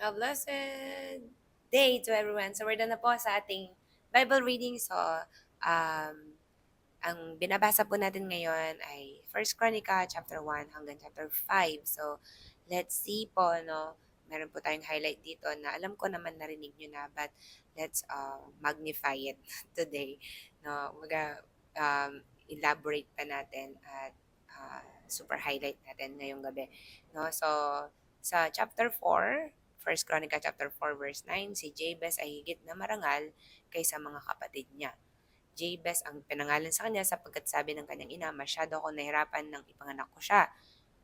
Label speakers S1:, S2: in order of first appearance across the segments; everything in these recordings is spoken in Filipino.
S1: A blessed day to everyone. So, we're done na po sa ating Bible reading. So, ang binabasa po natin ngayon ay First Chronicle chapter 1 hanggang chapter 5. So, let's see po, no? Meron po tayong highlight dito na alam ko naman narinig nyo na, but let's magnify it today. No, elaborate pa natin at super highlight natin ngayong gabi. No, so sa chapter 4, First Chronicle chapter 4 verse 9, si Jabez ay higit na marangal kaysa mga kapatid niya. Jabez ang pinangalan sa kanya sapagkat sabi ng kanyang ina, masyado ako nahirapan nang ipanganak ko siya.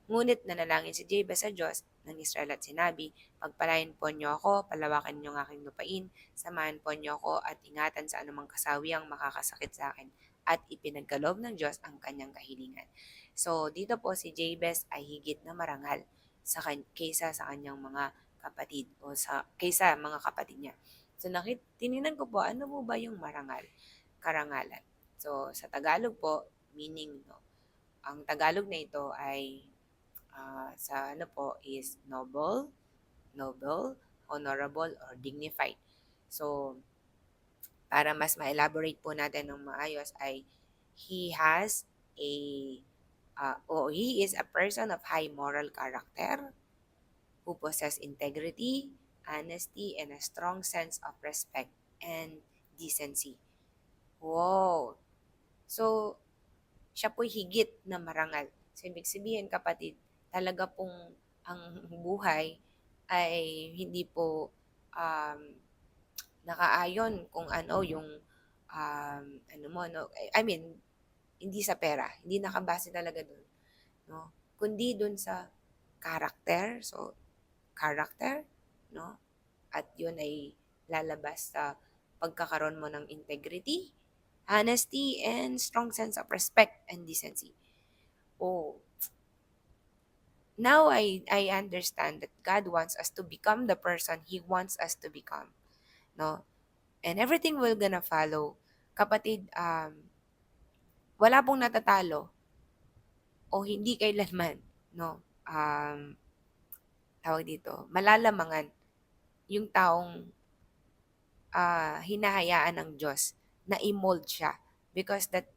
S1: Ngunit nanalangin si Jabez sa Diyos ng Israel at sinabi, pagpalain po niyo ako, palawakan niyo ang aking lupain, samahan po niyo ako at ingatan sa anumang kasawiang makakasakit sa akin at ipinagkaloob ng Diyos ang kanyang kahilingan. So, dito po si Jabez ay higit na marangal kaysa sa kanyang mga kapatid o kaysa mga kapatid niya. So, tinignan ko po, ano po ba yung marangal? Karangalan. So, sa Tagalog po, meaning, no, ang Tagalog na ito ay sa ano po is noble, honorable, or dignified. So, para mas ma-elaborate po natin ng maayos ay he has a he is a person of high moral character who possess integrity, honesty, and a strong sense of respect and decency. Wow! So, siya po'y higit na marangal. So, ibig sabihin, kapatid, talaga pong ang buhay ay hindi po um, nakaayon kung ano yung ano mo, no? I mean, hindi sa pera. Hindi nakabase talaga doon. No? Kundi doon sa character. So, character, no? At yun ay lalabas sa pagkakaroon mo ng integrity, honesty, and strong sense of respect and decency. Oh, now I understand that God wants us to become the person He wants us to become. No? And everything will gonna follow. Kapatid, wala pong natatalo o hindi kailanman, no? Tawag dito, malalamangan yung taong hinahayaan ng Diyos na i-mold siya because that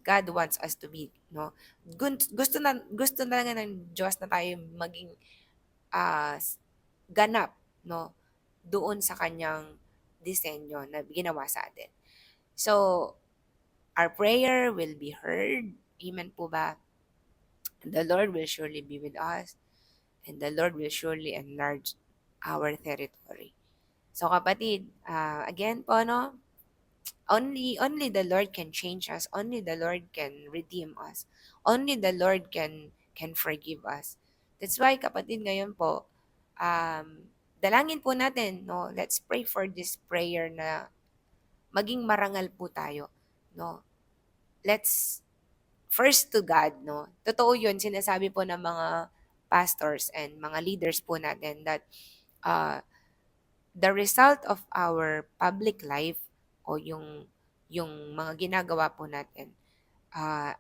S1: God wants us to be, no? Gusto na nga ng Diyos na tayo maging ah, ganap, no? Doon sa kanyang disenyo na ginawa sa atin. So, our prayer will be heard. Amen po ba? The Lord will surely be with us and the Lord will surely enlarge our territory. So kapatid, again po, no? Only the Lord can change us. Only the Lord can redeem us. Only the Lord can forgive us. That's why kapatid ngayon po, dalangin po natin, no? Let's pray for this prayer na maging marangal po tayo, no? Let's first to God, no? Totoo 'yun, sinasabi po ng mga pastors and mga leaders po natin that uh, the result of our public life o yung mga ginagawa po natin, ah,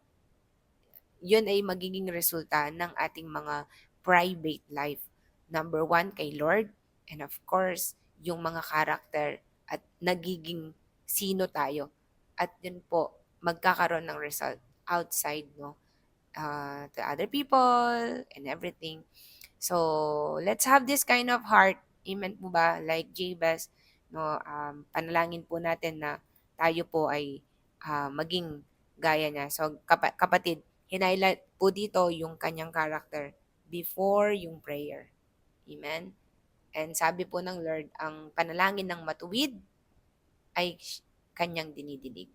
S1: yun ay magiging resulta ng ating mga private life. Number one, kay Lord, and of course, yung mga character at nagiging sino tayo. At yun po, magkakaroon ng result outside, no? To other people and everything. So, let's have this kind of heart. Amen po ba? Like Jabez, no, panalangin po natin na tayo po ay maging gaya niya. So, kapatid, hinighlight po dito yung kanyang character before yung prayer. Amen? And sabi po ng Lord, ang panalangin ng matuwid ay kanyang dinidinig.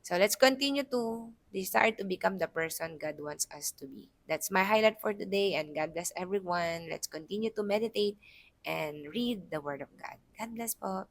S1: So let's continue to desire to become the person God wants us to be. That's my highlight for today, and God bless everyone. Let's continue to meditate and read the Word of God. God bless po.